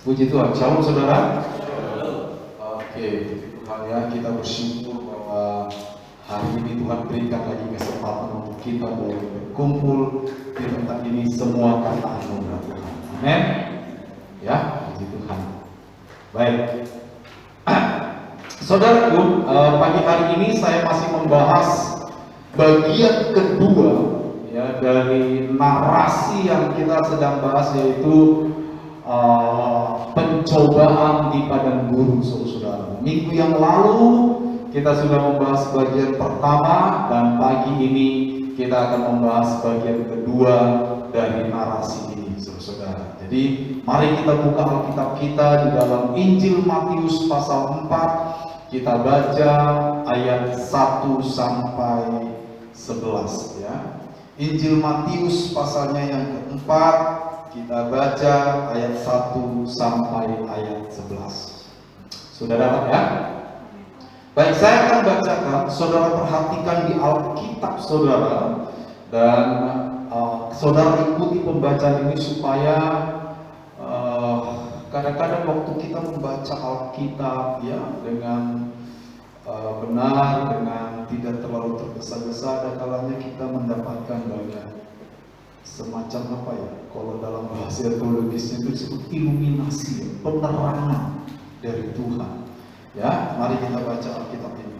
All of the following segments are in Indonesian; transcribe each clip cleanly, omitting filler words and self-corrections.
Puji Tuhan, shalom saudara. Oke, Tuhan ya, kita bersyukur bahwa hari ini Tuhan berikan lagi kesempatan untuk kita boleh berkumpul di tempat ini semua karena anugerah Tuhan. Amin. Ya, puji Tuhan. Baik, saudaraku, pagi hari ini saya masih membahas bagian kedua ya dari narasi yang kita sedang bahas, yaitu pencobaan di padang gurun, saudara. Minggu yang lalu kita sudah membahas bagian pertama, dan pagi ini kita akan membahas bagian kedua dari narasi ini, saudara. Jadi mari kita buka Alkitab kita di dalam Injil Matius pasal 4. Kita baca ayat 1 sampai 11 ya. Injil Matius pasalnya yang keempat. Kita baca ayat 1 sampai ayat 11. Sudah dapat ya? Baik, saya akan bacakan. Saudara perhatikan di Alkitab saudara, dan saudara ikuti pembacaan ini supaya kadang-kadang waktu kita membaca Alkitab ya dengan benar, dengan tidak terlalu tergesa-gesa, ada kalanya kita mendapatkan banyak semacam apa ya, kalau dalam bahasa teologisnya itu disebut iluminasi, penerangan dari Tuhan ya. Mari kita baca Alkitab ini.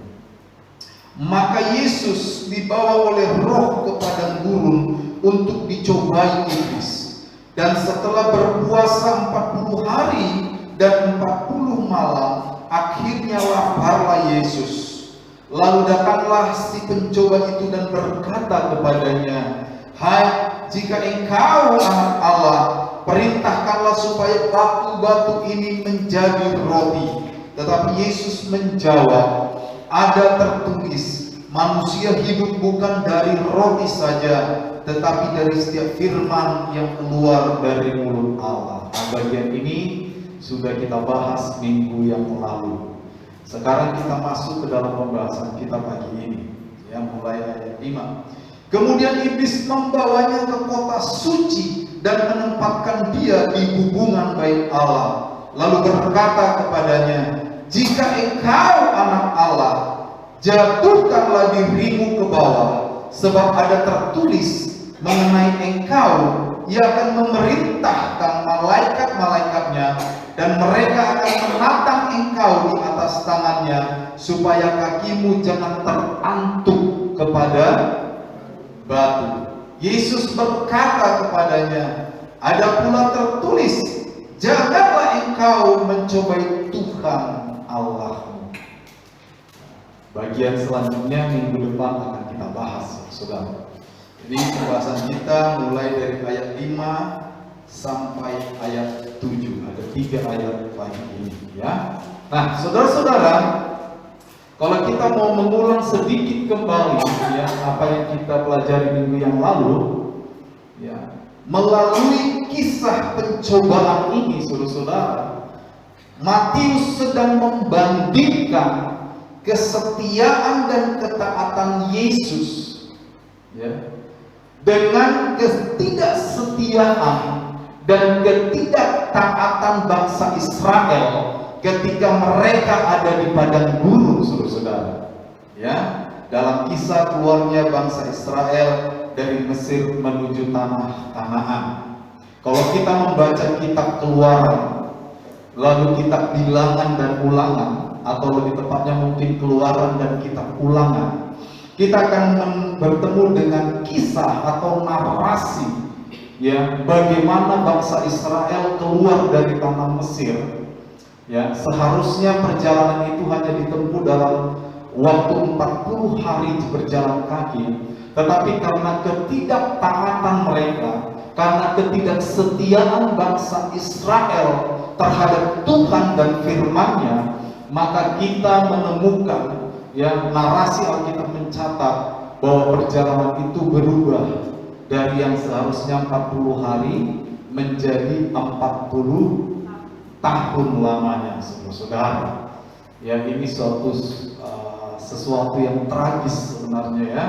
Maka Yesus dibawa oleh Roh ke padang gurun untuk dicobai iblis, dan setelah berpuasa 40 hari dan 40 malam, akhirnya laparlah Yesus. Lalu datanglah si pencoba itu dan berkata kepadanya, "Hai, jika engkau anak Allah, perintahkanlah supaya batu-batu ini menjadi roti." Tetapi Yesus menjawab, "Ada tertulis, manusia hidup bukan dari roti saja, tetapi dari setiap firman yang keluar dari mulut Allah." Nah, bagian ini sudah kita bahas minggu yang lalu. Sekarang kita masuk ke dalam pembahasan kita pagi ini ya, mulai ayat 5. Kemudian iblis membawanya ke kota suci dan menempatkan dia di hubungan bait Allah. Lalu berkata kepadanya, "Jika engkau anak Allah, jatuhkanlah dirimu ke bawah, sebab ada tertulis mengenai engkau, ia akan memerintahkan malaikat-malaikatnya, dan mereka akan menatang engkau di atas tangannya, supaya kakimu jangan terantuk kepada batu." Yesus berkata kepadanya, "Ada pula tertulis, janganlah engkau mencobai Tuhan Allahmu." Bagian selanjutnya minggu depan akan kita bahas, saudara. Jadi pembahasan kita mulai dari ayat 5 sampai ayat 7. Ada 3 ayat pagi ini ya. Nah, saudara-saudara, kalau kita mau mengulang sedikit kembali ya apa yang kita pelajari minggu yang lalu ya, melalui kisah pencobaan ini, saudara-saudara, Matius sedang membandingkan kesetiaan dan ketaatan Yesus ya dengan ketidaksetiaan dan ketidaktaatan bangsa Israel ketika mereka ada di padang gurun, saudara-saudara. Ya, dalam kisah keluarnya bangsa Israel dari Mesir menuju tanah Kanaan. Kalau kita membaca kitab Keluaran, lalu kitab Bilangan dan Ulangan, atau lebih tepatnya mungkin Keluaran dan kitab Ulangan, kita akan bertemu dengan kisah atau narasi ya bagaimana bangsa Israel keluar dari tanah Mesir. Ya, seharusnya perjalanan itu hanya ditempuh dalam waktu 40 hari berjalan kaki, tetapi karena ketidaktaatan mereka, karena ketidaksetiaan bangsa Israel terhadap Tuhan dan firman-Nya, maka kita menemukan ya narasi Alkitab mencatat bahwa perjalanan itu berubah dari yang seharusnya 40 hari menjadi 40 tahun lamanya, saudara. Ya, ini sesuatu yang tragis sebenarnya ya.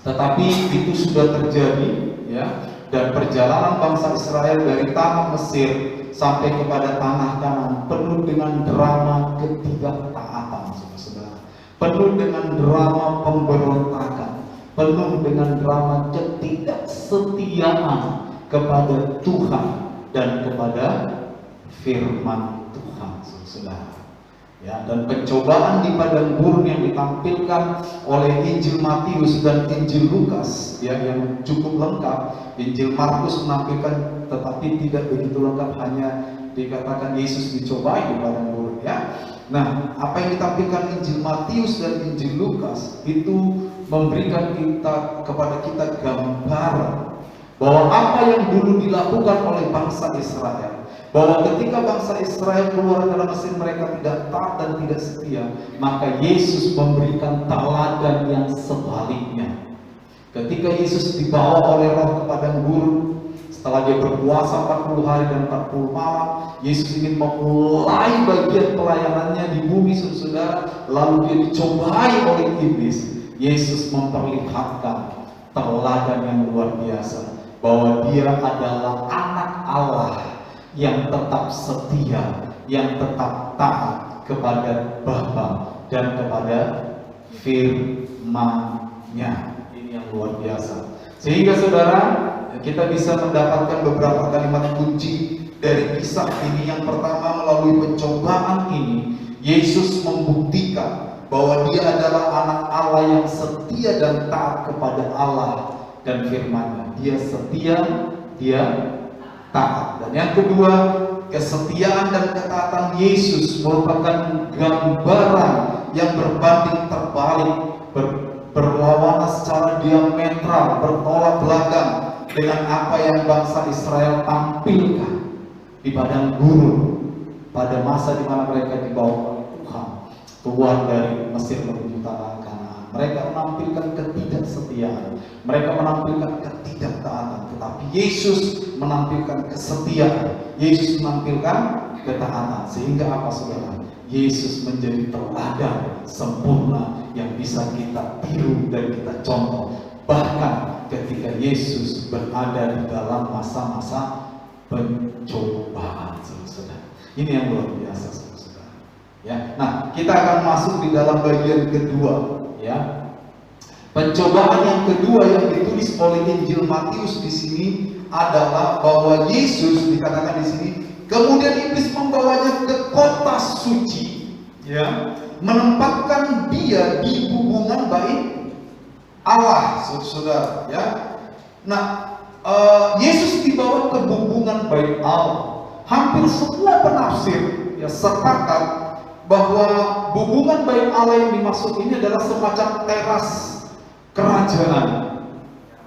Tetapi itu sudah terjadi ya, dan perjalanan bangsa Israel dari tanah Mesir sampai kepada tanah Kanaan, penuh dengan drama ketidaktaatan, saudara-saudara, penuh dengan drama pemberontakan, penuh dengan drama ketidaksetiaan kepada Tuhan dan kepada firman Tuhan, saudara. Ya, dan pencobaan di padang gurun yang ditampilkan oleh Injil Matius dan Injil Lukas, ya, yang cukup lengkap. Injil Markus menampilkan tetapi tidak begitu lengkap, hanya dikatakan Yesus dicobai di padang gurun, ya. Nah, apa yang ditampilkan Injil Matius dan Injil Lukas itu memberikan kepada kita gambaran bahwa apa yang dulu dilakukan oleh bangsa Israel, bahwa ketika bangsa Israel keluar dari Mesir mereka tidak taat dan tidak setia, maka Yesus memberikan teladan yang sebaliknya. Ketika Yesus dibawa oleh Roh ke padang gurun, setelah dia berpuasa 40 hari dan 40 malam, Yesus ingin memulai bagian pelayanannya di bumi, saudara, lalu dia dicobai oleh iblis. Yesus memperlihatkan teladan yang luar biasa, bahwa dia adalah anak Allah yang tetap setia, yang tetap taat kepada Bapa dan kepada firman-Nya. Ini yang luar biasa. Sehingga saudara, kita bisa mendapatkan beberapa kalimat kunci dari kisah ini. Yang pertama, melalui pencobaan ini, Yesus membuktikan bahwa dia adalah anak Allah yang setia dan taat kepada Allah dan firman-Nya. Dia setia, dia taat. Dan yang kedua, kesetiaan dan ketaatan Yesus merupakan gambaran yang berbanding terbalik, berlawanan secara diametral, bertolak belakang dengan apa yang bangsa Israel tampilkan di padang gurun pada masa di mana mereka dibawa oleh Tuhan keluar dari Mesir menuju tanah Kanaan. Mereka menampilkan ketidaksetiaan, mereka menampilkan ketidaktaatan, tetapi Yesus menampilkan kesetiaan, Yesus menampilkan ketaatan. Sehingga apa, saudara? Yesus menjadi teladan sempurna yang bisa kita tiru dan kita contoh, bahkan ketika Yesus berada di dalam masa-masa pencobaan, saudara. Ini yang luar biasa, saudara. Ya, nah kita akan masuk di dalam bagian kedua, ya. Pencobaan yang kedua yang ditulis oleh Injil Matius di sini adalah bahwa Yesus dikatakan di sini, kemudian iblis membawanya ke kota suci, ya, menempatkan dia di hubungan baik Allah, saudara, ya. Nah, Yesus dibawa ke hubungan baik Allah. Hampir semua penafsir ya sepakat bahwa hubungan baik Allah yang dimaksud ini adalah semacam teras kerajaan.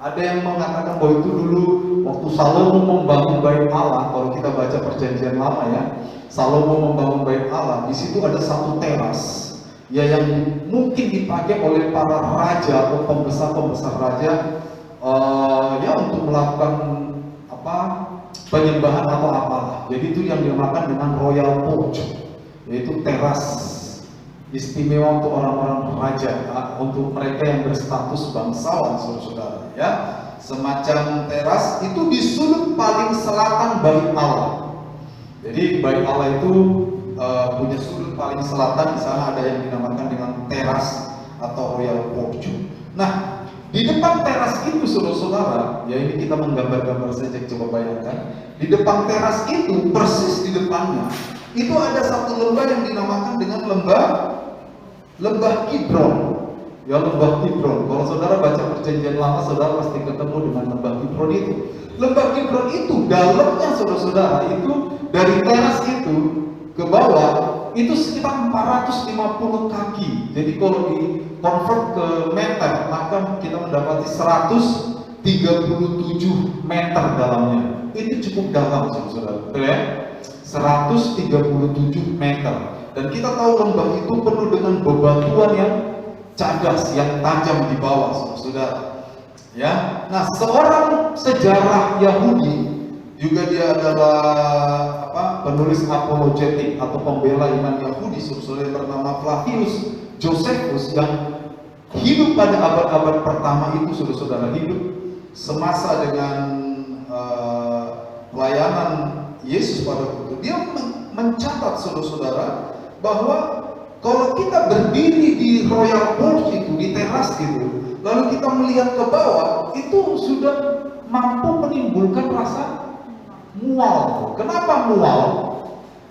Ada yang mengatakan bahwa itu dulu waktu Salomo membangun bait Allah. Kalau kita baca Perjanjian Lama, ya, Salomo membangun bait Allah. Di situ ada satu teras, ya, yang mungkin dipakai oleh para raja atau pembesar raja, ya, untuk melakukan penyembahan atau apalah. Jadi itu yang dinamakan dengan royal porch, yaitu teras istimewa untuk orang-orang raja, untuk mereka yang berstatus bangsawan, saudara, ya. Semacam teras itu di sudut paling selatan bait Allah. Jadi bait Allah itu punya sudut paling selatan. Di sana ada yang dinamakan dengan teras atau royal porch. Nah, di depan teras itu, saudara-saudara, ya, ini kita menggambar-gambar saja, coba bayangkan. Di depan teras itu, persis di depannya, itu ada satu lembah yang dinamakan dengan lembah Kidron. Ya, lembah Kidron. Kalau saudara baca Perjanjian Lama, saudara pasti ketemu dengan lembah Kidron itu. Lembah Kidron itu dalamnya, saudara-saudara, itu dari teras itu ke bawah itu sekitar 450 kaki. Jadi kalau di convert ke meter, maka kita mendapati 137 meter dalamnya. Itu cukup dalam, saudara, betul ya? 137 meter. Dan kita tahu lembah itu penuh dengan bebatuan yang cadas, yang tajam di bawah, saudara. Ya, nah, seorang sejarah Yahudi, juga dia adalah penulis apologetik atau pembela iman Yahudi, saudara, bernama Flavius Josephus, yang hidup pada abad-abad pertama itu, saudara, hidup semasa dengan pelayanan Yesus pada waktu itu. Dia mencatat saudara-saudara bahwa kalau kita berdiri di Royal Porch itu, di teras gitu, lalu kita melihat ke bawah, itu sudah mampu menimbulkan rasa mual. Kenapa mual?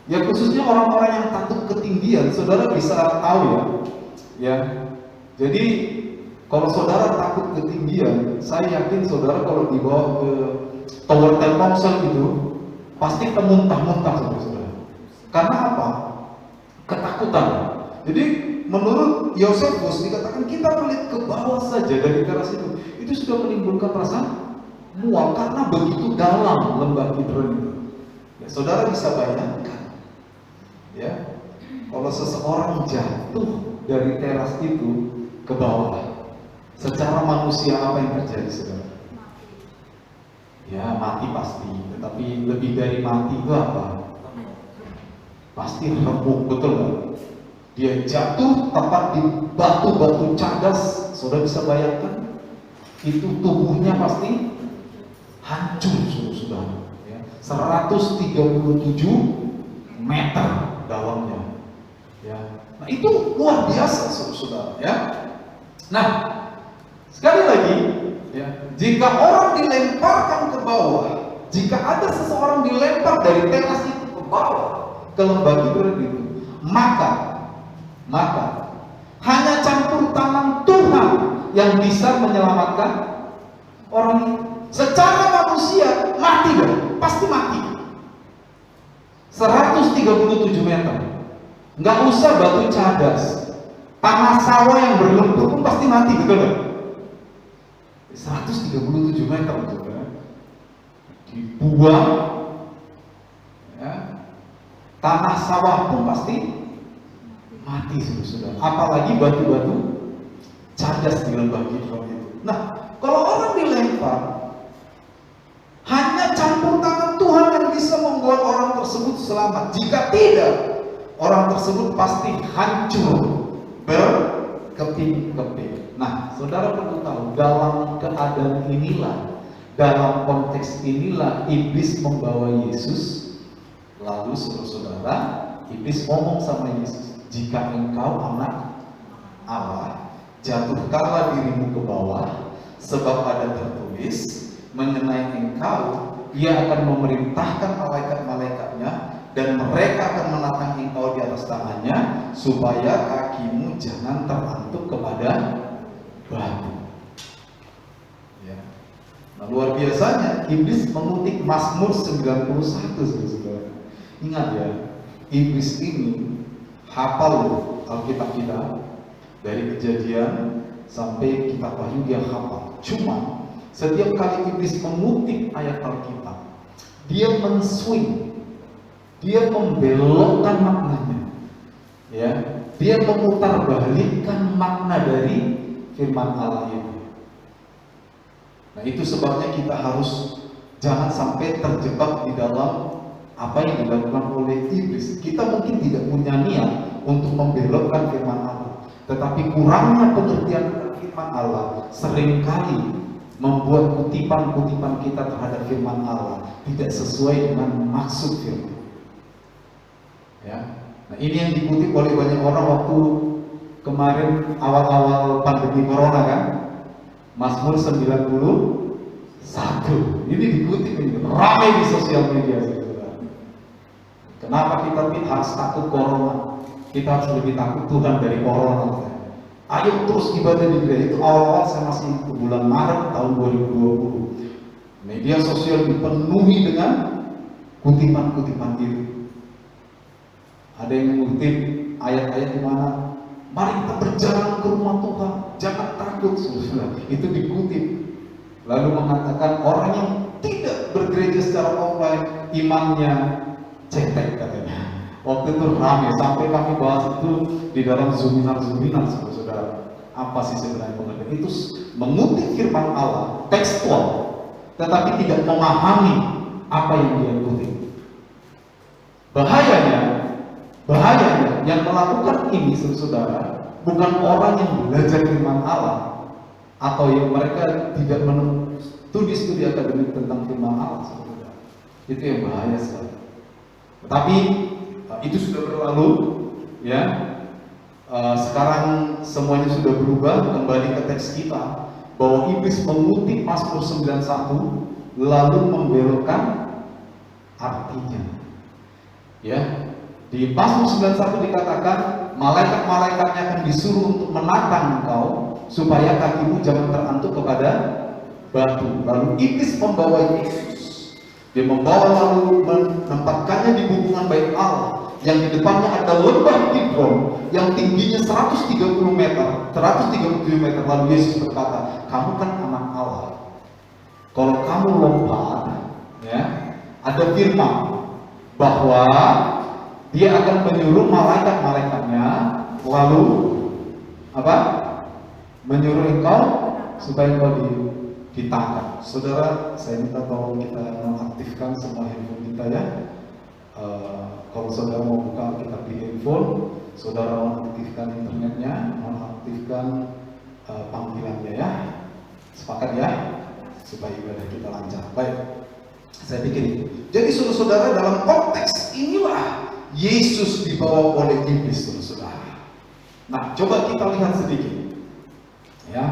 Ya khususnya orang-orang yang takut ketinggian, saudara bisa tahu ya. Ya, jadi kalau saudara takut ketinggian, saya yakin saudara kalau dibawa ke Tower Telkomsel gitu, pasti muntah-muntah saudara. Karena apa? Ketakutan. Jadi menurut Yosefus dikatakan kita melihat ke bawah saja dari teras itu sudah menimbulkan rasa mual karena begitu dalam lembah Kidron itu. Ya, saudara bisa bayangkan, ya, kalau seseorang jatuh dari teras itu ke bawah, secara manusia apa yang terjadi, saudara? Ya mati pasti, tetapi lebih dari mati itu apa? Pasti remuk, betul nggak? Dia jatuh tepat di batu-batu cadas, saudara bisa bayangkan? Itu tubuhnya pasti hancur, saudara. Ya, 137 meter dalamnya. Ya, nah itu luar biasa, saudara. Ya, nah sekali lagi, ya, jika orang dilemparkan ke bawah, jika ada seseorang dilempar dari teras itu ke bawah, ke lembah Kidron itu, maka hanya campur tangan Tuhan yang bisa menyelamatkan orang itu. Secara manusia mati dong, pasti mati. 137 meter, nggak usah batu cadas, tanah sawah yang berlumpur pun pasti mati, betul nggak? 137 meter, saudara, dibuang, ya, tanah sawah pun pasti mati, saudara. Apalagi batu-batu cadas di lembah Kidron itu. Nah, kalau orang dilempar, hanya campur tangan Tuhan yang bisa membuat orang tersebut selamat. Jika tidak, orang tersebut pasti hancur, berkeping-keping. Nah, saudara perlu tahu, dalam keadaan inilah, dalam konteks inilah iblis membawa Yesus. Lalu saudara, iblis ngomong sama Yesus, jika engkau anak Allah, jatuhkanlah dirimu ke bawah, sebab ada tertulis mengenai engkau, ia akan memerintahkan malaikat-malaikatnya, dan mereka akan menatang engkau di atas tangannya, supaya kakimu jangan terantuk kepada batu. Ya. Nah, luar biasanya iblis mengutip Mazmur 91, saudara. Ingat ya, iblis ini hafal Alkitab kita, dari Kejadian sampai Kitab Wahyu dia hafal. Cuma setiap kali iblis mengutip ayat Alkitab, dia men-swing, dia membelokkan maknanya, ya, dia memutarbalikkan makna dari firman Allah itu. Nah, itu sebabnya kita harus jangan sampai terjebak di dalam apa yang dilakukan oleh iblis. Kita mungkin tidak punya niat untuk membelokkan firman Allah, tetapi kurangnya pengertian firman Allah seringkali membuat kutipan-kutipan kita terhadap firman Allah tidak sesuai dengan maksud firman. Ya. Nah, ini yang dikutip oleh banyak orang waktu kemarin awal-awal pandemi corona kan, Mazmur 91. Ini dikutip, ini ramai di sosial media, saudara. Kenapa kita harus takut corona? Kita harus lebih takut Tuhan dari corona. Ayo terus ibadah di gereja. Itu awal-awal saya masih ke bulan Maret tahun 2020. Media sosial dipenuhi dengan kutipan-kutipan itu. Ada yang mengutip ayat-ayat di mana, mari kita berjalan ke rumah Tuhan, jangan takut, saudara. Itu dikutip. Lalu mengatakan orang yang tidak bergereja secara offline, imannya cetek katanya. Waktu itu ramai, sampai kami bahas itu di dalam zoominan, saudara. Apa sih sebenarnya pengertian? Itu mengutip firman Allah, tekstual, tetapi tidak memahami apa yang dia kutip. Bahayanya yang melakukan ini, saudara, bukan orang yang belajar firman Allah atau yang mereka tidak menempuh studi akademik tentang firman Allah, saudara. Itu yang bahaya sekali. Tetapi itu sudah berlalu, ya. Sekarang semuanya sudah berubah. Kembali ke teks kita, bahwa iblis mengutip Mazmur 91 lalu membelokkan artinya. Ya, di Mazmur 91 dikatakan malaikat-malaikatnya akan disuruh untuk menatang engkau supaya kakimu jangan terantuk kepada batu. Lalu iblis membawa Yesus. Dia membawa lalu menempatkannya di hubungan bait Allah, yang di depannya ada lembah Kidron yang tingginya 137 meter. Lalu Yesus berkata, kamu kan anak Allah. Kalau kamu lompat, ya, ada firman bahwa dia akan menyuruh malaikat-malaikatnya lalu apa? Menyuruh engkau supaya engkau ditangkap. Saudara, saya minta tolong kita mengaktifkan semua handphone kita, ya. Kalau saudara mau buka kitab di handphone, saudara mengaktifkan internetnya, mengaktifkan panggilannya, ya. Sepakat, ya, supaya ibadah kita lancar. Baik, saya pikir itu. Jadi saudara-saudara, dalam konteks inilah Yesus dibawa oleh iblis, saudara. Nah, coba kita lihat sedikit, ya.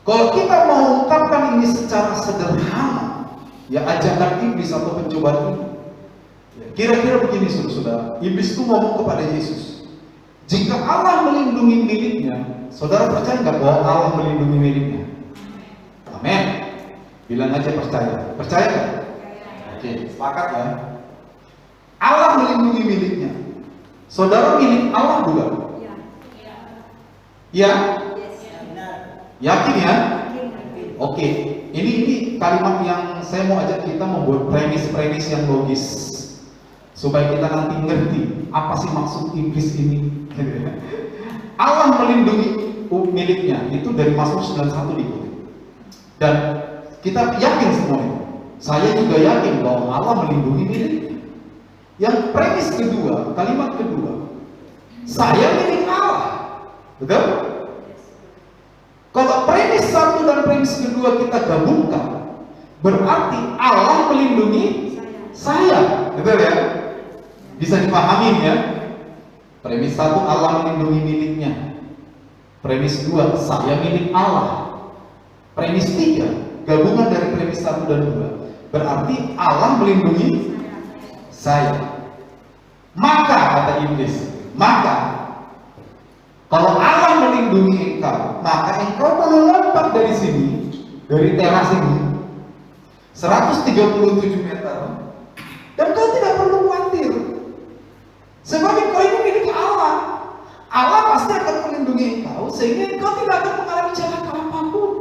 Kalau kita mau ungkapkan ini secara sederhana, ya, ajakan iblis atau pencobaan ini, ya, kira-kira begini, saudara. Iblis itu ngomong kepada Yesus, jika Allah melindungi miliknya, saudara percaya nggak bahwa Allah melindungi miliknya? Amin. Bilang aja percaya. Percaya nggak? Oke, sepakat, ya. Allah melindungi miliknya. Saudara milik Allah bukan? Ya. Yakin, ya? Oke. Ini kalimat yang saya mau ajak kita membuat premis-premis yang logis supaya kita nanti ngerti apa sih maksud iblis ini. Allah melindungi miliknya, itu dari Mazmur 91 diikuti. Dan kita yakin semuanya. Saya juga yakin bahwa Allah melindungi miliknya. Yang premis kedua, kalimat kedua, saya milik Allah. Betul? Kalau premis satu dan premis kedua kita gabungkan, berarti Allah melindungi saya. Betul, ya? Bisa dipahami, ya? Premis satu, Allah melindungi miliknya. Premis dua, saya milik Allah. Premis tiga, gabungan dari premis satu dan dua, berarti Allah melindungi saya. Maka, kata iblis, maka kalau Allah melindungi engkau, maka engkau boleh lompat dari sini, dari teras ini 137 meter, dan kau tidak perlu khawatir, sebab engkau ini milik Allah. Allah pasti akan melindungi engkau, sehingga engkau tidak akan mengalami celaka apapun.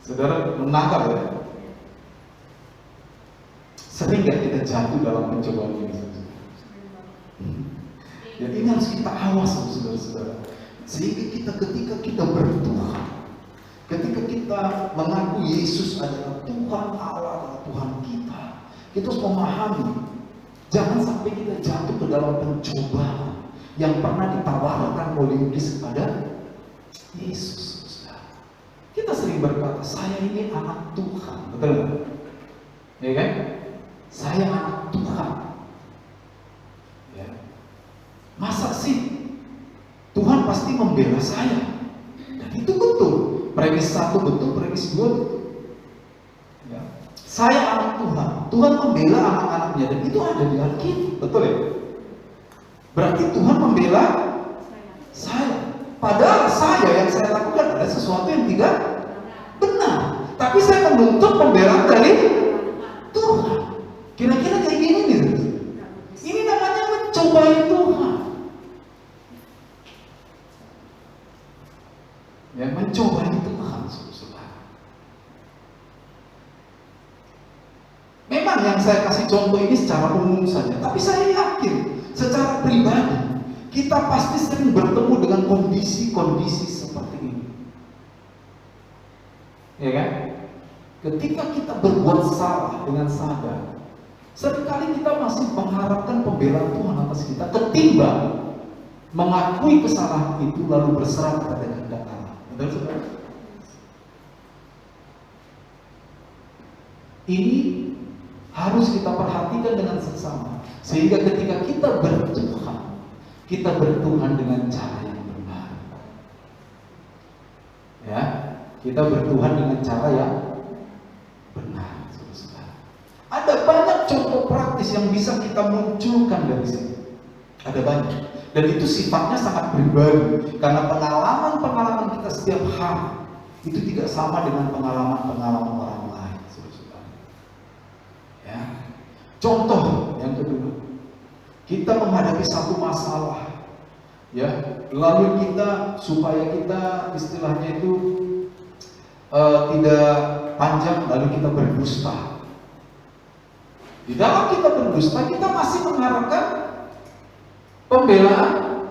Saudara menangkap, ya? Sering gak kita jatuh dalam pencobaan ini? Jadi ini harus kita awas, saudara-saudara, sehingga ketika kita bertuhan, ketika kita mengaku Yesus adalah Tuhan Allah, adalah Tuhan kita harus memahami, jangan sampai kita jatuh ke dalam pencobaan yang pernah ditawarkan oleh iblis kepada Yesus. Saudara, kita sering berkata, saya ini anak Tuhan, betul nggak? Ya kan? Saya anak Tuhan. Masa sih Tuhan pasti membela saya? Dan itu betul. Premis satu betul, premis dua betul, ya. Saya anak Tuhan. Tuhan membela anak-anaknya, dan itu ada di Alkitab, betul, ya? Berarti Tuhan membela saya. Padahal yang saya lakukan ada sesuatu yang tidak benar, tapi saya menuntut pembelaan dari Tuhan. Kira-kira kayak gini nih. Ini namanya mencobai Tuhan. Ya, mencobai Tuhan, saudara. Memang yang saya kasih contoh ini secara umum saja, tapi saya yakin secara pribadi kita pasti sering bertemu dengan kondisi-kondisi seperti ini. Ya kan? Ketika kita berbuat salah dengan sadar, seringkali kita masih mengharapkan pembelaan Tuhan atas kita, ketimbang mengakui kesalahan itu lalu berserah kepada kehendak Allah. Betul, saudara? Ini harus kita perhatikan dengan seksama, sehingga ketika kita bertuhan dengan cara yang benar. Ya, kita bertuhan dengan cara yang benar. Ada banyak contoh praktis yang bisa kita munculkan dari sini. Ada banyak, dan itu sifatnya sangat pribadi, karena pengalaman kita setiap hari itu tidak sama dengan pengalaman orang lain. Ya. Contoh yang kedua, kita menghadapi satu masalah, ya, lalu kita supaya kita istilahnya itu tidak panjang, lalu kita berdusta. Di dalam kita berdusta, kita masih mengharapkan pembelaan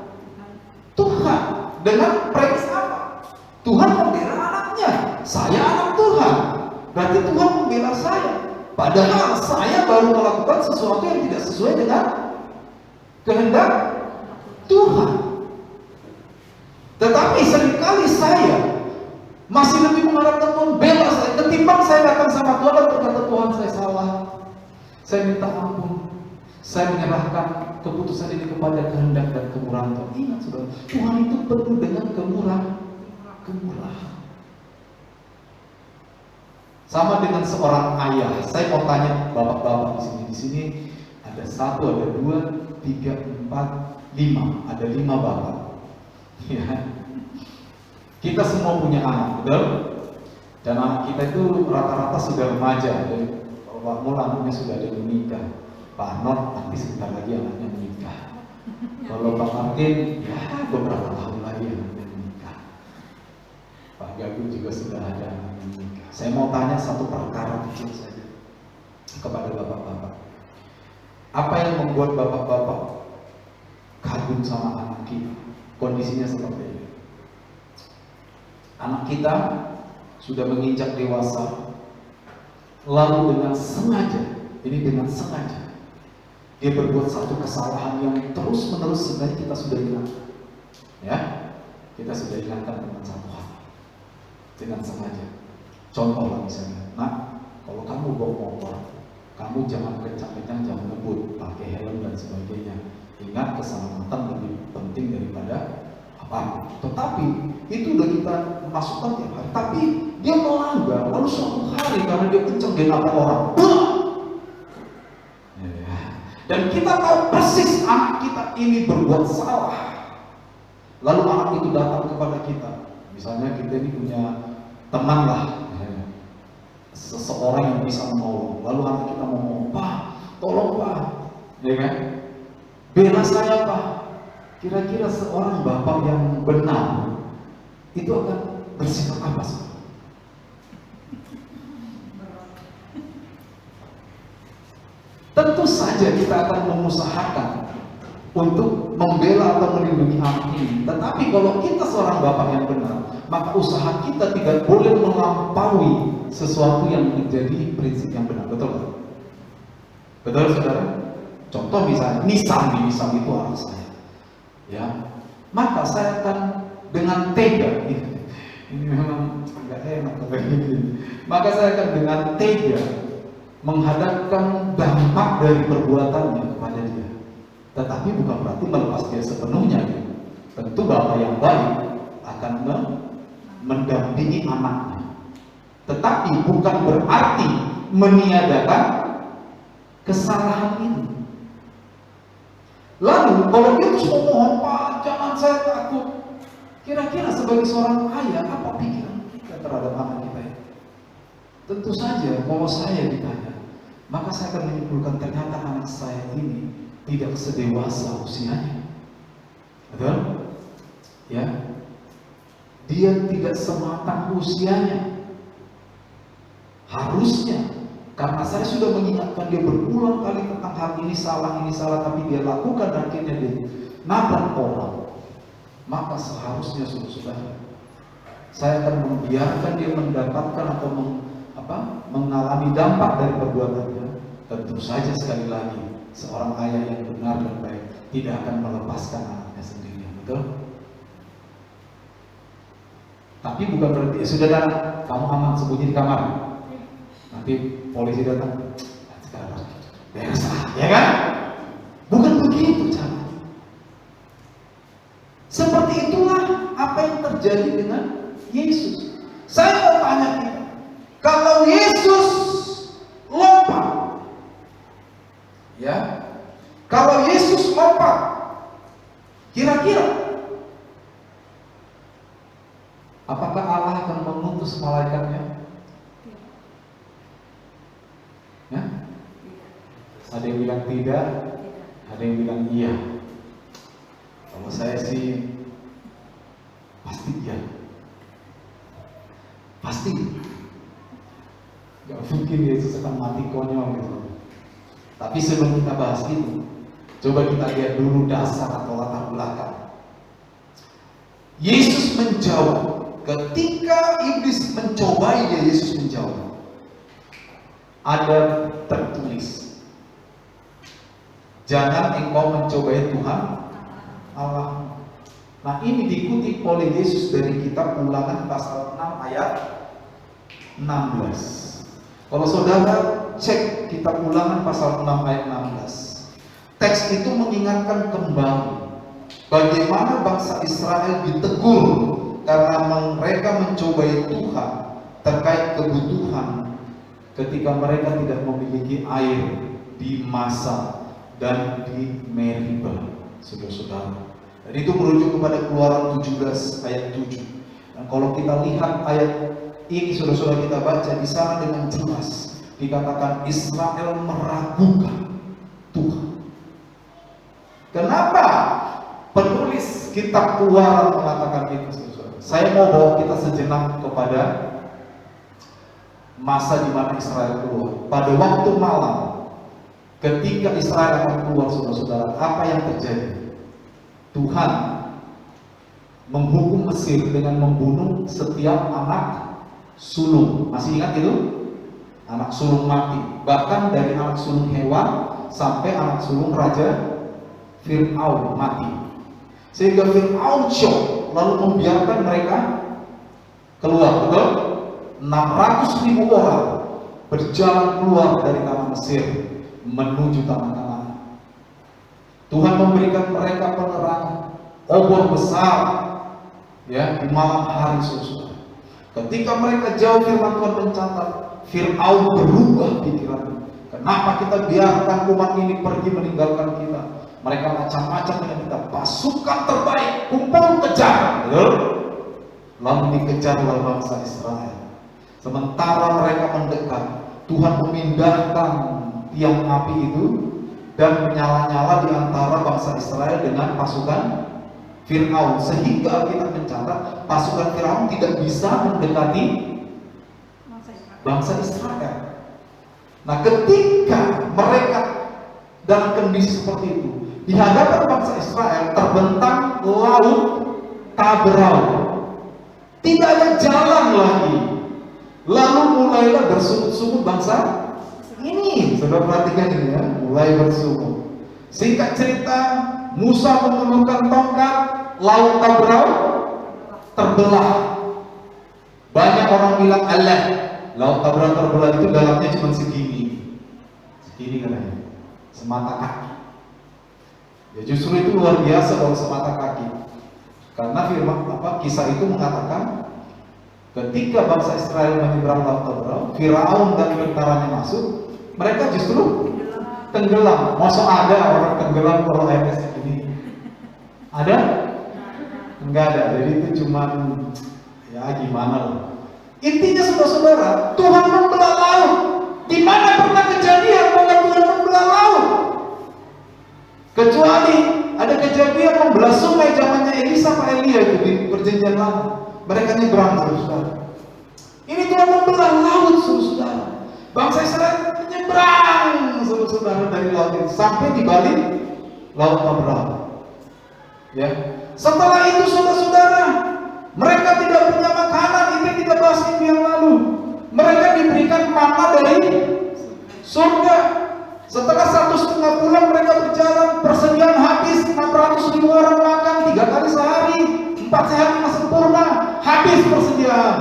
Tuhan dengan premis apa? Tuhan membela anaknya, saya anak Tuhan, berarti Tuhan membela saya. Padahal saya baru melakukan sesuatu yang tidak sesuai dengan kehendak Tuhan. Tetapi seringkali saya masih lebih mengharapkan Tuhan bela saya ketimbang saya datang sama Tuhan dan berkata, Tuhan saya salah, saya minta ampun, saya menyerahkan keputusan ini kepada kehendak dan kemurahan Tuhan. Ingat saudara, Tuhan itu penuh dengan kemurahan. Sama dengan seorang ayah. Saya mau tanya bapak-bapak di sini ada 1, ada 2, 3, 4, 5. Ada 5 bapak. Ya. Kita semua punya anak, betul? Dan anak kita itu rata-rata sudah remaja. Jadi Pak Mul anaknya sudah ada yang menikah. Pak Arnold nanti sebentar lagi anaknya menikah. Kalau Pak Martin, ya beberapa tahun lagi anaknya menikah. Pak Gagu juga sudah ada anaknya menikah. Saya mau tanya satu perkara kecil saja kepada bapak-bapak. Apa yang membuat bapak-bapak kagum sama anak kita? Kondisinya seperti ini. Anak kita sudah menginjak dewasa, lalu dengan sengaja dia berbuat satu kesalahan yang terus-menerus sebenarnya kita sudah ingatkan. Ya, kita sudah ingatkan dengan satu hal, dengan sengaja. Contoh lah misalnya, nah kalau kamu bawa motor, kamu jangan kencang-kencang, jangan ngebut, pakai helm dan sebagainya. Ingat keselamatan lebih penting daripada apa. Tetapi itu udah kita masukkan tiap hari. Tapi dia melanggar, lalu suatu hari karena dia kencang dia nabrak orang. Dan kita tahu persis anak kita ini berbuat salah. Lalu anak itu datang kepada kita. Misalnya kita ini punya teman lah, seseorang yang bisa menolong. Lalu anak kita ngomong, Pak, tolong Pak, ya kan? Bela saya Pak. Kira-kira seorang bapak yang benar itu akan bersikap apa sih? Tentu saja kita akan mengusahakan untuk membela atau melindungi anak ini. Tetapi kalau kita seorang bapak yang benar, maka usaha kita tidak boleh melampaui sesuatu yang menjadi prinsip yang benar. Betul? Betul saudara? Contoh misalnya, Nisan itu anak saya. Ya, maka saya akan dengan tega, ini memang agak enak kalau ini. Maka saya akan dengan tega menghadapkan dampak dari perbuatannya kepada dia. Tetapi bukan berarti melepas dia sepenuhnya. Tentu bapak yang baik akan mendampingi anaknya. Tetapi bukan berarti meniadakan kesalahan ini. Lalu kalau dia terus memohon, Pak, jangan saya takut. Kira-kira sebagai seorang ayah, apa pikiran kita terhadap anak kita ini? Tentu saja kalau saya ditanya, maka saya akan menyimpulkan ternyata anak saya ini tidak sedewasa usianya. Betul? Ya. Dia tidak sematang usianya. Harusnya, karena saya sudah mengingatkan dia berulang kali tentang hal ini salah, tapi dia lakukan dan akhirnya dia nabrak orang. Maka seharusnya sudah saya akan membiarkan dia mendapatkan atau mengalami dampak dari perbuatannya. Tentu saja sekali lagi seorang ayah yang benar dan baik tidak akan melepaskan anaknya sendirian, betul? Tapi bukan berarti saudara kamu aman sembunyi di kamar. Nanti polisi datang, sekarang beres lah, ya kan? Bukan begitu caranya. Seperti itulah apa yang terjadi dengan Yesus. Saya mau tanya kita, kalau Yesus lompat, ya, kalau Yesus lompat, kira-kira apakah Allah akan mengutus malaikatnya? Ya? Ada yang bilang tidak, ada yang bilang iya. Kalau saya sih pasti iya. Pasti. Gak mungkin Yesus akan mati konyol gitu. Tapi sebelum kita bahas itu, coba kita lihat dulu dasar atau latar belakang. Yesus menjawab. Ketika iblis mencobai dia, Yesus menjawab. Ada tertulis, jangan engkau mencobai Tuhan Allah. Nah, ini dikutip oleh Yesus dari kitab Ulangan pasal 6 ayat 16. Kalau saudara cek kitab Ulangan pasal 6 ayat 16, teks itu mengingatkan kembali bagaimana bangsa Israel ditegur karena mereka mencobai Tuhan terkait kebutuhan ketika mereka tidak memiliki air di Masa dan di Meriba, saudara-saudara. Dan itu merujuk kepada Keluaran 17 ayat 7. Dan kalau kita lihat ayat ini, saudara-saudara, kita baca di sana dengan jelas dikatakan Israel meragukan Tuhan. Kenapa penulis kitab Keluaran mengatakan itu, saudara? Saya mau bawa kita sejenak kepada masa di mana Israel keluar. Pada waktu malam, ketika Israel akan keluar, saudara-saudara, apa yang terjadi? Tuhan menghukum Mesir dengan membunuh setiap anak sulung. Masih ingat itu? Anak sulung mati. Bahkan dari anak sulung hewan sampai anak sulung Raja Fir'aun mati. Sehingga Fir'aun shock, lalu membiarkan mereka keluar. Betul? 600.000 orang berjalan keluar dari tanah Mesir menuju tanah Kanaan. Tuhan memberikan mereka penerangan, obor besar, ya, di malam hari, saudara. Ketika mereka jauh, firman Tuhan mencatat Fir'aun berubah pikirannya. Kenapa kita biarkan umat ini pergi meninggalkan kita? Mereka macam-macam dengan kita. Pasukan terbaik, kumpul kejar. Lalu dikejar oleh bangsa Israel. Sementara mereka mendekat, Tuhan memindahkan tiang api itu dan menyala-nyala di antara bangsa Israel dengan pasukan Fir'aun, sehingga kita mencatat pasukan Fir'aun tidak bisa mendekati bangsa Israel. Nah, ketika mereka dalam kondisi seperti itu, di hadapan bangsa Israel terbentang laut Taberau, tidak ada jalan lagi. Lalu mulailah bersungut-sungut bangsa ini. Saudara perhatikan ini ya, mulai bersungut. Singkat cerita, Musa mengulurkan tongkat, laut Taberau terbelah. Banyak orang bilang, Allah, laut Taberau terbelah itu dalamnya cuma segini katanya, semata kaki. Ya justru itu luar biasa kalau semata kaki. Karena firman kisah itu mengatakan ketika bangsa Israel menyeberang laut Taberau, Firaun dan tentaranya masuk, mereka justru tenggelam. Masa ada orang tenggelam kalau airnya segini? Ada? Enggak ada. Jadi itu cuman ya gimana loh. Intinya saudara-saudara, Tuhan membelah laut. Di mana pernah kejadian bahwa Tuhan membelah laut? Kecuali ada kejadian membelah sungai zamannya Elisa Pak Elia itu di perjanjian lama. Mereka nyebrang, saudara. Ini Tuhan membelah laut, saudara. Bangsa Israel menyeberang, saudara, dari laut itu sampai di balik laut Taberau. Ya. Setelah itu, saudara-saudara, mereka tidak punya makanan. Itu yang kita bahas minggu yang lalu. Mereka diberikan manna dari surga. Setelah 1,5 bulan mereka berjalan, persediaan habis, 600.000 orang makan 3 kali sehari, 4 sehat 5 sempurna, habis persediaan.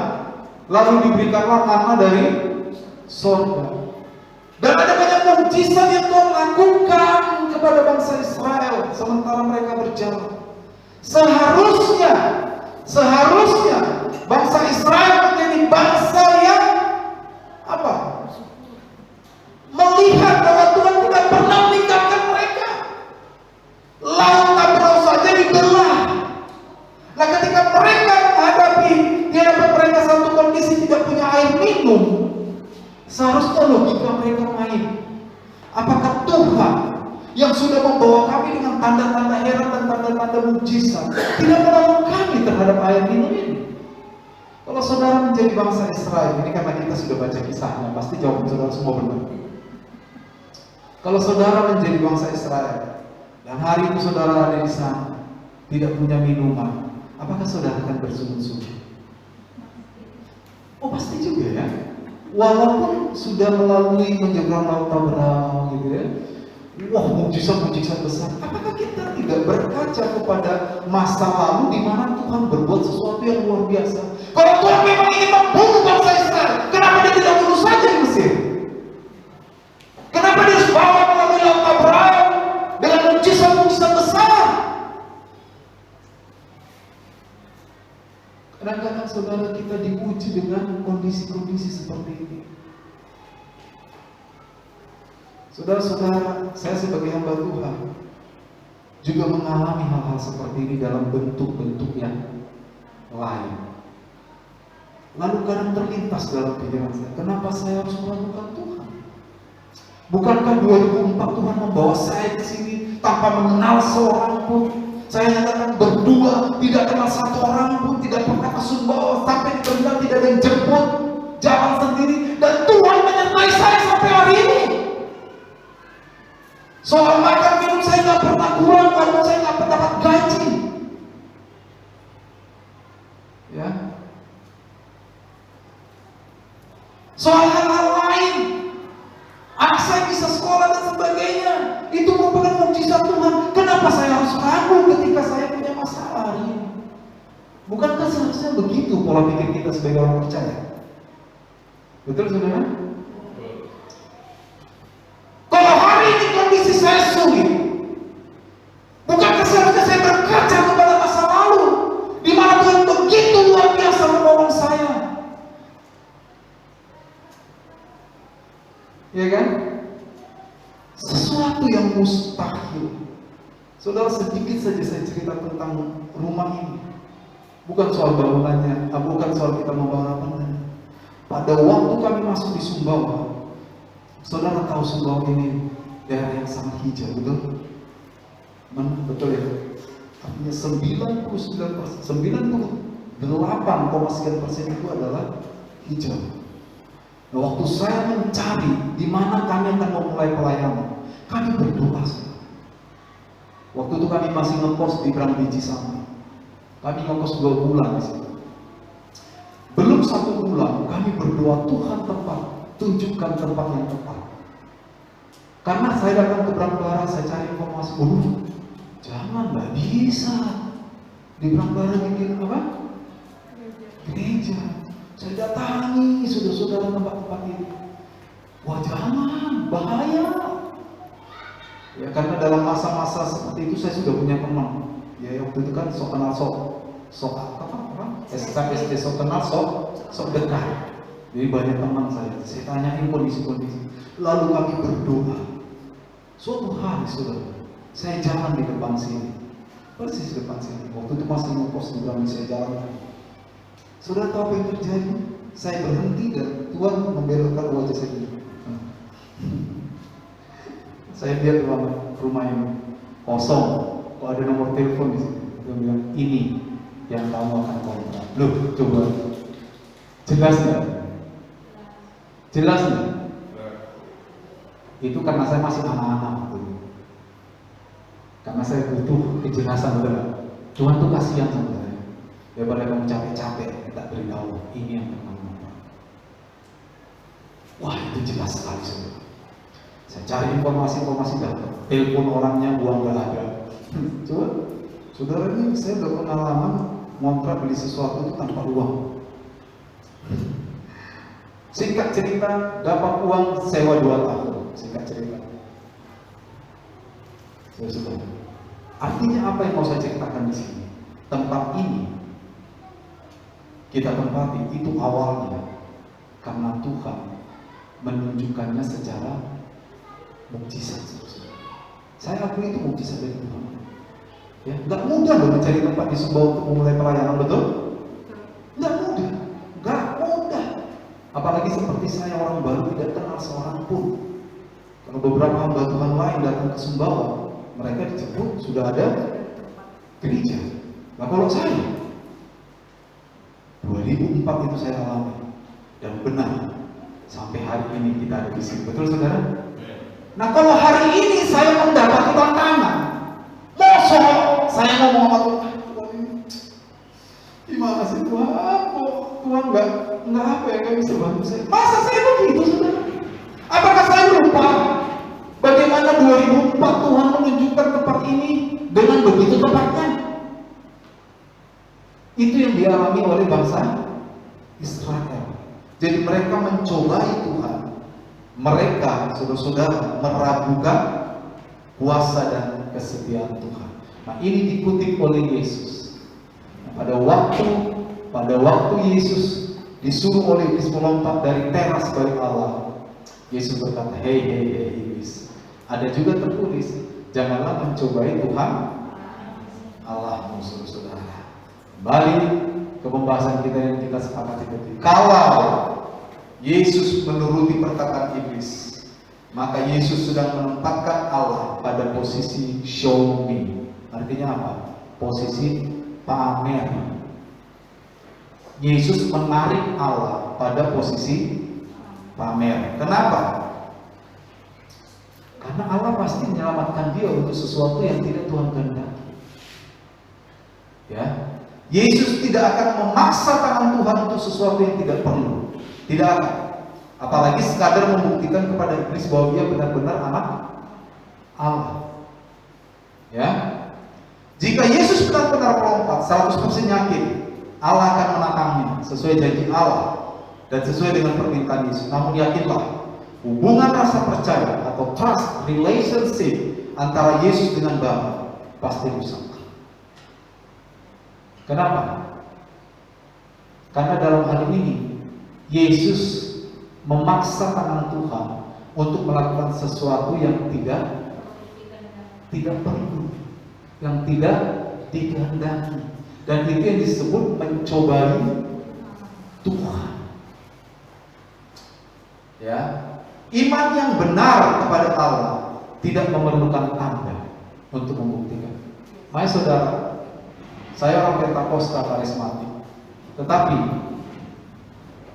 Lalu diberikanlah manna dari sorga. Dan ada banyak mukjizat yang Tuhan lakukan kepada bangsa Israel sementara mereka berjalan. Seharusnya bangsa Israel menjadi bangsa yang apa? Melihat bahwa Tuhan tidak pernah meninggalkan mereka. Laut Tabor saja dibelah. Nah, ketika mereka menghadapi di hadapan mereka satu kondisi tidak punya air minum, seharusnya logika mereka main. Apakah Tuhan yang sudah membawa kami dengan tanda-tanda heran dan tanda-tanda mujizat tidak menolong kami terhadap air minum ini? Kalau saudara menjadi bangsa Israel, ini karena kita sudah baca kisahnya, pasti jawaban saudara semua benar. Kalau saudara menjadi bangsa Israel dan hari itu saudara ada di sana, tidak punya minuman, apakah saudara akan bersungut-sungut? Oh, pasti juga ya. Walaupun sudah melalui menyeberang laut Tabra gitu ya. Wah, mujizat-mujizat besar. Apakah kita tidak berkaca kepada masa lalu di mana Tuhan berbuat sesuatu yang luar biasa? Kalau Tuhan memang ingin membunuh bangsa Israel, kenapa dia tidak bunuh saja di Mesir? Kenapa dia harus bawa melalui laut Abraham dengan mujizat-mujizat besar? Kadang-kadang saudara kita diuji dengan kondisi-kondisi seperti ini. Saudara-saudara, saya sebagai hamba Tuhan juga mengalami hal-hal seperti ini dalam bentuk-bentuk yang lain. Lalu kadang terlintas dalam pikiran saya, kenapa saya harus melakukan Tuhan? Bukankah 2004 Tuhan membawa saya ke sini tanpa mengenal seorang pun? Saya nyatakan berdua, tidak kenal satu orang pun, tidak pernah ke Sumbawa, sampai di Kendal tidak ada yang jemput, jalan sendiri, dan Tuhan menyertai saya sampai hari ini. Soal makan minum saya nggak pernah kurang, karena saya nggak pernah dapat gaji. Ya. Soal hal-hal lain, anak saya bisa sekolah dan sebagainya, itu merupakan mukjizat Tuhan. Kenapa saya harus ragu ketika saya punya masalah hari ini? Bukankah seharusnya begitu pola pikir kita sebagai orang percaya? Betul saudara? Kalau hari ini kondisi saya sulit, bukankah seharusnya saya berkaca kepada masa lalu di mana Tuhan begitu luar biasa menolong saya? Ya kan? Sesuatu yang mustahil. Saudara, sedikit saja saya cerita tentang rumah ini. Bukan soal bangunannya, bukan soal kita membangun apa. Pada waktu kami masuk di Sumbawa, saudara tahu Sumbawa ini daerah yang sangat hijau, betul? Betul ya? Artinya 98,9% itu adalah hijau. Nah, waktu saya mencari di mana kami akan memulai pelayanan, kami berdoa. Waktu itu kami masih ngekos di Brang Biji sana. Kami ngekos 2 bulan di situ. Belum 1 bulan, kami berdoa, Tuhan tunjukkan tempat yang tepat. Karena saya datang ke Brangbara, saya cari informasi, jangan, nggak bisa. Di Brangbara bikin apa? Gereja. Saya datangi saudara-saudara tempat-tempat ini. Wah, jangan, bahaya. Ya, karena dalam masa-masa seperti itu saya sudah punya teman. Ya, waktu itu kan sok kenal sok SKSD sok kenal sok dekat. Jadi banyak teman saya tanyain kondisi-kondisi. Lalu kami berdoa. Suatu hari saudara, saya jalan di depan sini, persis depan sini. Waktu itu masih ngekos di Brang, saya jalan. Saudara tahu apa yang terjadi? Saya berhenti dan Tuhan membelokkan wajah saya. Saya lihat rumah ini kosong. Kok ada nomor telepon di sini? Dia bilang, ini yang kamu akan kontrak. Loh, coba. Jelas nggak? Jelas nggak? Itu karena saya masih anak-anak dulu. Karena saya butuh kejelasan, betul. Tuhan tuh kasihan sama saya. Daripada kamu capek-capek, kita beritahu ini yang kamu kontrak. Wah, itu jelas sekali saudara. Saya cari informasi dapat. Telepon orangnya, uang nggak ada. Coba, saudara, ini saya udah pengalaman ngontrak beli sesuatu itu tanpa uang. Singkat cerita, dapat uang sewa 2 tahun. Singkat cerita. Sudah. Artinya apa yang mau saya ceritakan di sini? Tempat ini kita tempati itu awalnya karena Tuhan menunjukkannya secara mukjizat. Saya akui itu mukjizat dari Tuhan. Ya, nggak mudah loh mencari tempat di Sumbawa untuk memulai pelayanan, betul? Nggak mudah. Apalagi seperti saya, orang baru, tidak kenal seorang pun. Kalau beberapa hamba Tuhan lain datang ke Sumbawa, mereka dijemput sudah ada gereja. Nah kalau saya 2004 itu saya alami, dan benar sampai hari ini kita ada di sini, betul saudara? Nah kalau hari ini saya mendapat tantangan, mosok saya ngomong sama Tuhan, gimana sih Tuhan? Tuhan nggak apa ya, nggak bisa bantu saya. Masa saya begitu saudara? Apakah saya lupa bagaimana 2004 Tuhan menunjukkan tempat ini dengan begitu tepatnya? Itu yang dialami oleh bangsa Israel. Jadi mereka mencobai Tuhan. Mereka, saudara-saudara, meragukan kuasa dan kesetiaan Tuhan. Nah ini dikutip oleh Yesus. Pada waktu Yesus disuruh oleh iblis melompat dari teras bait Allah, Yesus berkata, hei iblis, ada juga tertulis, janganlah mencobai Tuhan Allahmu, saudara-saudara. Kembali ke pembahasan kita yang kita sepakati tadi. Kalau Yesus menuruti perkataan iblis, maka Yesus sedang menempatkan Allah pada posisi show me. Artinya apa? Posisi pamer. Yesus menarik Allah pada posisi pamer. Kenapa? Karena Allah pasti menyelamatkan dia untuk sesuatu yang tidak Tuhan kehendaki. Ya, Yesus tidak akan memaksa tangan Tuhan untuk sesuatu yang tidak perlu. Tidak akan. Apalagi sekadar membuktikan kepada iblis bahwa dia benar-benar anak Allah. Ya. Jika Yesus benar-benar melompat 100% yakin Allah akan menatangnya sesuai janji Allah dan sesuai dengan permintaan Yesus. Namun yakinlah, hubungan rasa percaya atau trust relationship antara Yesus dengan Bapa pasti rusak. Kenapa? Karena dalam hal ini Yesus memaksa tangan Tuhan untuk melakukan sesuatu yang tidak perlu, yang tidak dikehendaki, dan itu yang disebut mencobai Tuhan. Ya, iman yang benar kepada Allah tidak memerlukan tanda untuk membuktikan. Mari saudara, saya orang Pentakosta karismatik, tetapi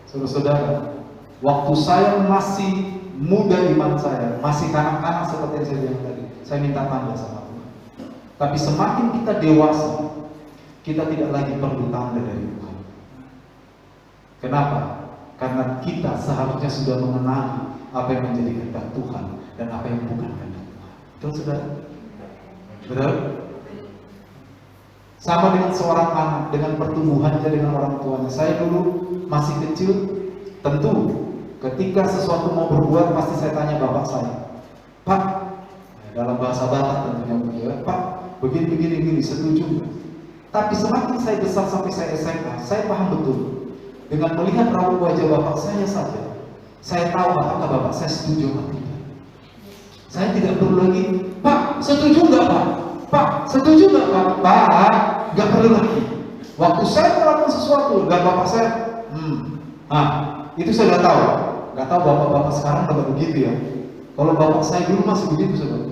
saudara-saudara, waktu saya masih muda iman saya, masih kanak-kanak seperti yang saya bilang tadi, saya minta tanda sama Tuhan. Tapi semakin kita dewasa, kita tidak lagi perlu tanda dari Tuhan. Kenapa? Karena kita seharusnya sudah mengenali apa yang menjadi kehendak Tuhan dan apa yang bukan kehendak Tuhan. Betul saudara? Betul? Sama dengan seorang anak, dengan pertumbuhannya dengan orang tuanya. Saya dulu masih kecil, tentu ketika sesuatu mau berbuat pasti saya tanya bapak saya, Pak, dalam bahasa Batak tentunya begitu, Pak, begini, setuju nggak? Tapi semakin saya besar sampai saya SMA, saya paham betul. Dengan melihat raut wajah bapak saya saja, saya tahu apakah bapak saya setuju atau tidak. Saya tidak perlu lagi, Pak, setuju nggak Pak? Pak, setuju nggak Pak? Pak, nggak perlu lagi. Waktu saya melakukan sesuatu dan bapak saya, itu saya nggak tahu. Nggak tahu bapak-bapak sekarang nggak begitu ya. Kalau bapak saya dulu masih begitu saudara.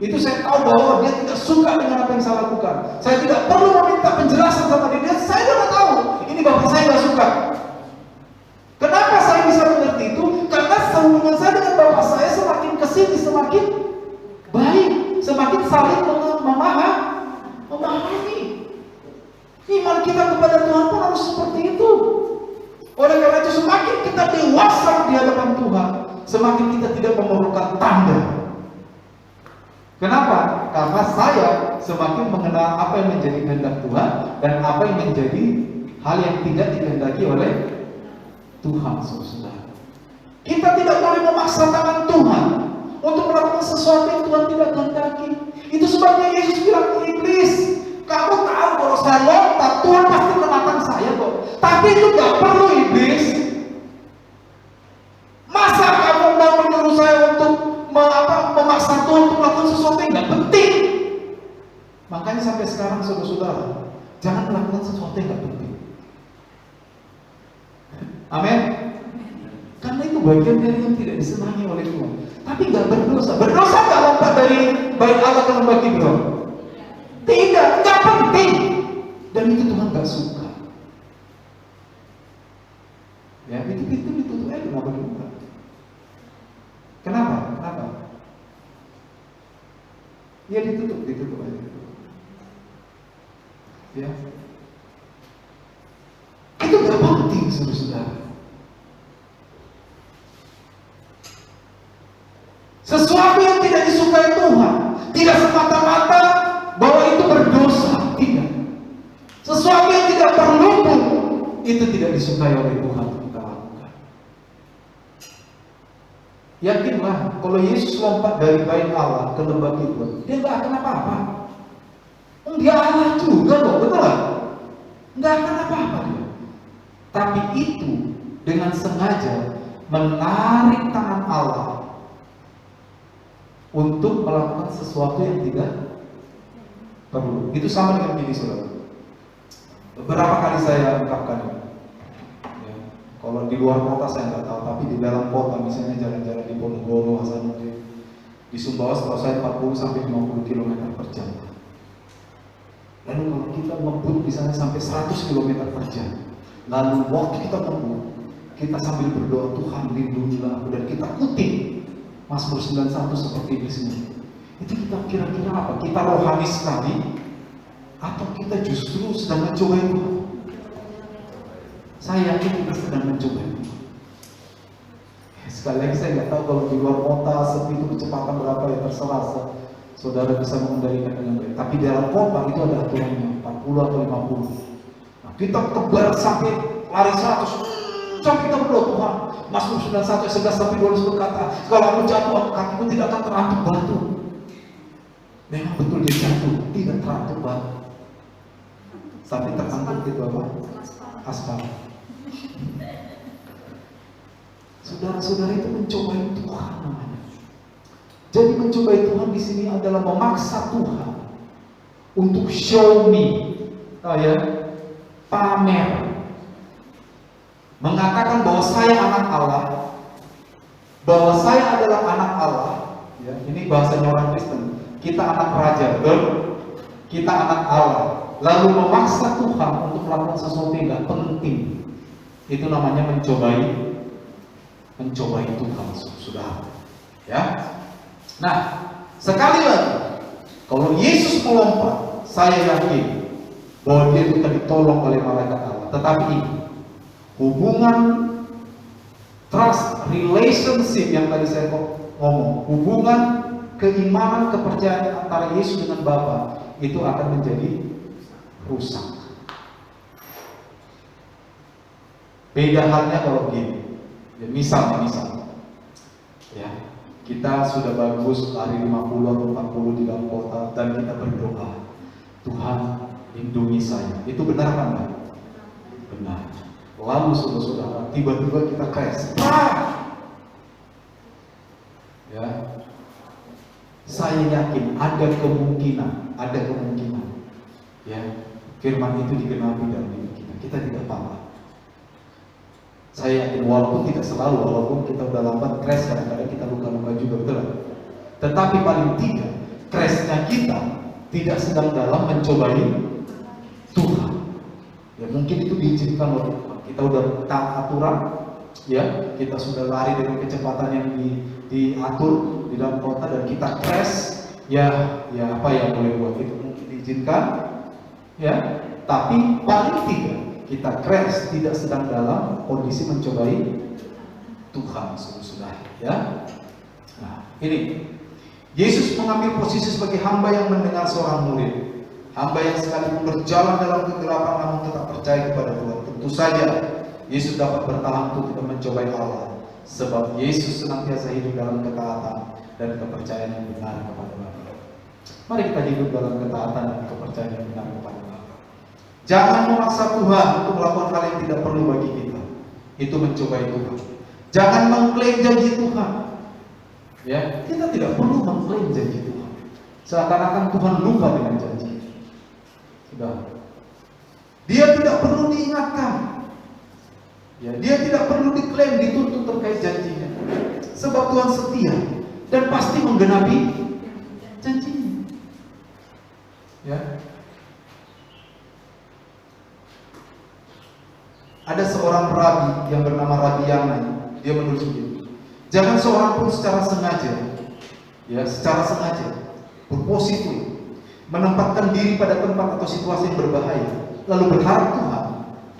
Itu saya tahu bahwa dia tidak suka dengan apa yang saya lakukan. Saya tidak perlu meminta penjelasan sama dia. Saya sudah tahu ini bapak saya nggak suka. Kenapa saya bisa mengerti itu? Karena hubungan saya dengan bapak saya semakin kesini semakin baik, semakin saling memahami. Iman kita kepada Tuhan pun harus seperti itu. Oleh karena itu semakin kita dewasa di hadapan Tuhan, semakin kita tidak memerlukan tanda. Kenapa? Karena saya semakin mengenal apa yang menjadi kehendak Tuhan dan apa yang menjadi hal yang tidak dikehendaki oleh Tuhan, saudara. Kita tidak boleh memaksa tangan Tuhan untuk melakukan sesuatu yang Tuhan tidak kehendaki. Itu sebabnya Yesus bilang ke iblis, kamu tahu kalau saya lompat, Tuhan pasti menantang saya kok. Tapi itu gak perlu iblis. Masa kamu mau menyuruh saya untuk memaksa Tuhan untuk melakukan sesuatu yang gak penting? Makanya sampai sekarang saudara-saudara, jangan melakukan sesuatu yang gak penting. Amin. Karena itu bagian dari yang tidak disenangi oleh Tuhan. Tapi gak berdosa. Berdosa gak lompat dari bait Allah ke lembah Kidron? Tidak, gak penting. Dan itu Tuhan gak suka. Ya, itu kenapa dibuka? Kenapa? Ya ditutup aja. Ya. Itu gak penting, saudara-saudara. Sesuatu yang tidak disukai Tuhan tidak semata-mata bahwa itu berdosa, tidak. Sesuatu yang tidak perlu pun itu tidak disukai oleh Tuhan kita lakukan. Yakinlah kalau Yesus lompat dari bait Allah ke lembah Kidron, dia nggak akan apa-apa. Dia Allah juga kok, betul lah. Nggak akan apa-apa dia. Tapi itu dengan sengaja menarik tangan Allah untuk melakukan sesuatu yang tidak perlu. Itu sama dengan gini, saudara. Beberapa kali saya ungkapkan ini. Ya, kalau di luar kota saya nggak tahu, tapi di dalam kota, misalnya jalan-jalan di Ponorogo, di Sumbawa, setahu saya 40 sampai 50 km per jam. Lalu kalau kita ngebut misalnya sampai 100 km per jam, lalu waktu kita ngebut, kita sambil berdoa, Tuhan lindungilah, dan kita kutip Mazmur 91 seperti di sini. Itu kita kira-kira apa? Kita rohani sekali atau kita justru sedang mencoba itu? Saya yakin kita sedang mencoba itu. Sekali lagi saya nggak tahu kalau di luar kota seperti itu kecepatan berapa ya, terserah saudara bisa mengendalikan dengan baik. Tapi di dalam kota itu ada aturannya 40 atau 50. Nah, kita kebar sampai lari 100 sampai kita berdoa, Tuhan, Mazmur 91 11 sampai 12 berkata, kalau aku jatuh, kakiku tidak akan terantuk batu. Memang betul dia jatuh, tidak terantuk batu. Sampai terantuk itu apa? Aspal. Saudara-saudara itu mencobai Tuhan namanya. Jadi mencobai Tuhan di sini adalah memaksa Tuhan untuk show me, pamer. Mengatakan bahwa saya anak Allah, bahwa saya adalah anak Allah. Ya, ini bahasanya orang Kristen. Kita anak raja, betul? Kita anak Allah. Lalu memaksa Tuhan untuk melakukan sesuatu yang tidak penting. Itu namanya mencobai Tuhan, sudah. Ya. Nah, sekali lagi, kalau Yesus melompat, saya yakin bahwa dia akan ditolong oleh malaikat Allah. Tetapi ini hubungan trust relationship yang tadi saya ngomong, hubungan keimanan kepercayaan antara Yesus dengan Bapa itu akan menjadi rusak. Beda halnya kalau begini. Ya, misal ya, kita sudah bagus lari 50 atau 40 di dalam kota dan kita berdoa, Tuhan lindungi saya. Itu benar kan? Benar. Lalu saudara-saudara, tiba-tiba kita crash. Ya, saya yakin ada kemungkinan, ya, firman itu digenapi dalam hidup kita. Kita tidak apa-apa. Saya yakin walaupun tidak selalu, walaupun kita udah lambat crash, kadang-kadang kita luka-luka juga, betul. Tetapi paling tidak, crashnya kita tidak sedang dalam mencobai Tuhan. Ya mungkin itu diizinkan oleh Tuhan. Kita udah taat aturan, ya, kita sudah lari dengan kecepatan yang diatur di dalam kota dan kita crash, ya apa yang boleh buat itu mungkin diizinkan, ya. Tapi paling tidak kita crash tidak sedang dalam kondisi mencobai Tuhan, sudah, ya. Nah, ini Yesus mengambil posisi sebagai hamba yang mendengar seorang murid, hamba yang sekalipun berjalan dalam kegelapan namun tetap percaya kepada Tuhan. Tentu saja Yesus dapat bertahan untuk kita mencobai Allah, Sebab Yesus senantiasa hidup dalam ketaatan dan kepercayaan yang benar kepada Bapa. Mari kita hidup dalam ketaatan dan kepercayaan yang benar kepada Bapa. Jangan memaksa Tuhan untuk melakukan hal yang tidak perlu bagi kita. Itu mencobai Tuhan. Jangan mengklaim janji Tuhan. Ya, kita tidak perlu mengklaim janji Tuhan. Seakan-akan Tuhan lupa dengan janji. Sudah. Dia tidak perlu diingatkan. Ya, dia tidak perlu diklaim, dituntut terkait janjinya. Sebab Tuhan setia dan pasti menggenapi janjinya. Ya. Ada seorang rabi yang bernama Rabi Yanai. Dia menulis begini. Jangan seorang pun secara sengaja, ya, secara sengaja berpositif menempatkan diri pada tempat atau situasi yang berbahaya, lalu berharap Tuhan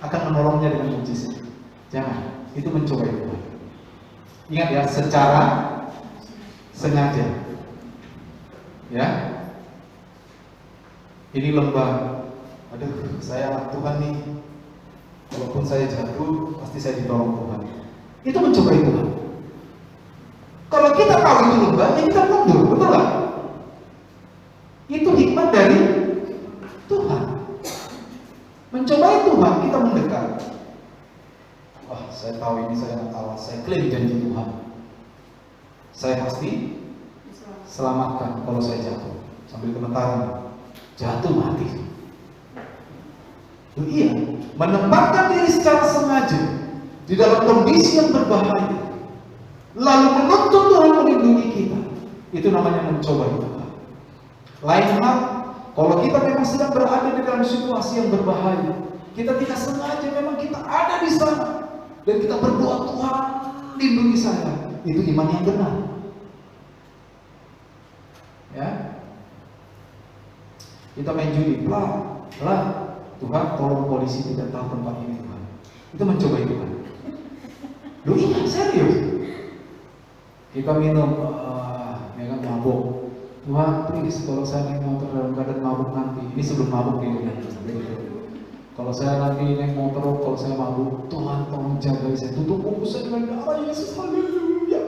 akan menolongnya dengan mujizat. Jangan, itu mencobai Tuhan. Ingat ya, secara sengaja. Ya. Ini lembah. Aduh, saya anak Tuhan nih. Walaupun saya jatuh, pasti saya ditolong Tuhan. Itu mencobai Tuhan. Kalau kita tahu itu lembah, ya kita mundur, betul nggak? Itu hikmat dari Tuhan. Mencobai Tuhan, kita mendekat. Wah, saya tahu ini saya anak Allah, saya klaim janji Tuhan. Saya pasti selamatkan kalau saya jatuh. Sambil gemetaran, jatuh mati. Iya, menempatkan diri secara sengaja di dalam kondisi yang berbahaya, lalu menuntut Tuhan melindungi kita. Itu namanya mencobai Tuhan. Lain hal, kalau kita memang sedang berada di dalam situasi yang berbahaya, kita tidak sengaja, memang kita ada di sana, dan kita berdoa, Tuhan lindungi saya. Itu iman yang benar. Ya, kita main judi, lah, Tuhan tolong polisi tidak tahu tempat ini Tuhan. Itu mencobai Tuhan. Loh iya, serius. Kita minum, ya kan, mabuk. Tuhan, please, kalau saya naik motor dalam keadaan mabuk nanti, ini sebelum mabuk ini. Kalau saya nanti naik motor, kalau saya mabuk, Tuhan tolong jaga saya, tutup muka saya dengan darah Yesus, haleluya.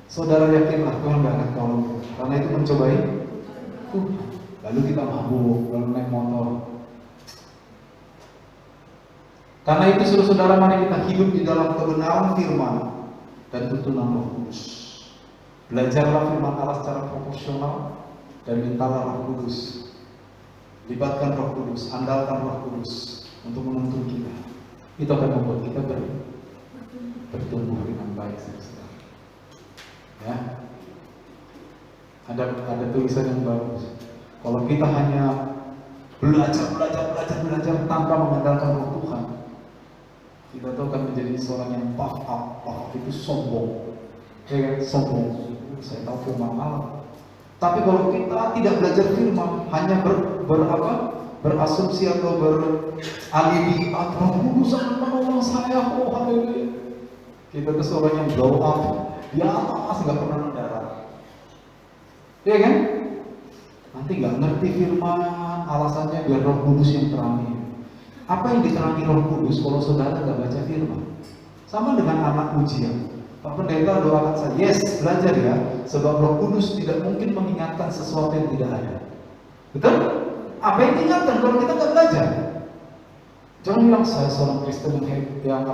Saudara yakinlah Tuhan gak akan tolong, karena itu mencobai Tuhan. Lalu kita mabuk, lalu naik motor. Karena itu saudara-saudara, mari kita hidup di dalam kebenaran firman dan tuntunan Roh Kudus. Belajarlah firman Allah secara proporsional dan mintalah Roh Kudus. Libatkan Roh Kudus, andalkan Roh Kudus untuk menuntun kita. Itu akan membuat kita bertumbuh dengan baik, saudara. Ya, ada tulisan yang bagus. Kalau kita hanya belajar tanpa mengandalkan Roh Tuhan, kita tuh akan menjadi seorang yang puff up itu sombong, ya kan? Sombong. Saya tahu firman Allah. Tapi kalau kita tidak belajar firman, hanya berasumsi atau beralibi, Roh Kudus akan menolong saya, oh haleluya. Kita tuh seorang yang blow up di atas, nggak pernah mendarat, ya kan? Nanti nggak ngerti firman, alasannya biar Roh Kudus yang terangi. Apa yang diterangi Roh Kudus kalau saudara nggak baca firman? Sama dengan anak ujian. Pak Pendeta doakan saya, yes, belajar ya, sebab Roh Kudus tidak mungkin mengingatkan sesuatu yang tidak ada. Betul? Apa yang diingatkan kalau kita nggak belajar? Jangan bilang saya seorang Kristen yang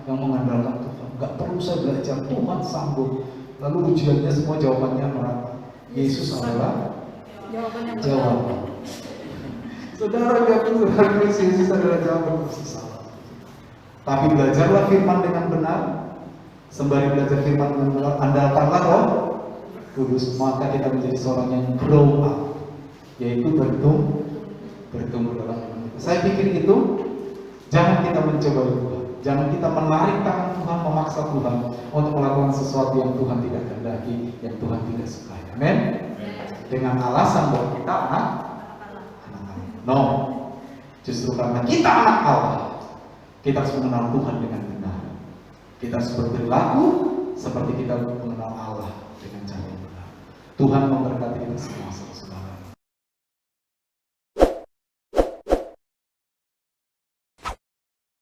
mengandalkan Tuhan. Nggak perlu saya belajar, Tuhan sanggup. Lalu ujiannya semua jawabannya merata. Yesus adalah jawaban. Saudara yakin saudara Yesus adalah jawaban susah. Tapi belajarlah firman dengan benar. Sembari belajar firman dengan benar, andalkanlah Roh Kudus, maka kita menjadi seorang yang grow up, yaitu bertumbuh dalam iman kita. Saya pikir itu jangan kita mencoba Tuhan, jangan kita menarik tangan Tuhan, memaksa Tuhan untuk melakukan sesuatu yang Tuhan tidak kehendaki, yang Tuhan tidak sukai. Amin. Dengan alasan bahwa kita anak Allah. No, justru karena kita anak Allah, kita harus mengenal Tuhan dengan benar. Kita harus berperilaku seperti kita mengenal Allah dengan cara yang benar. Tuhan memberkati kita semua.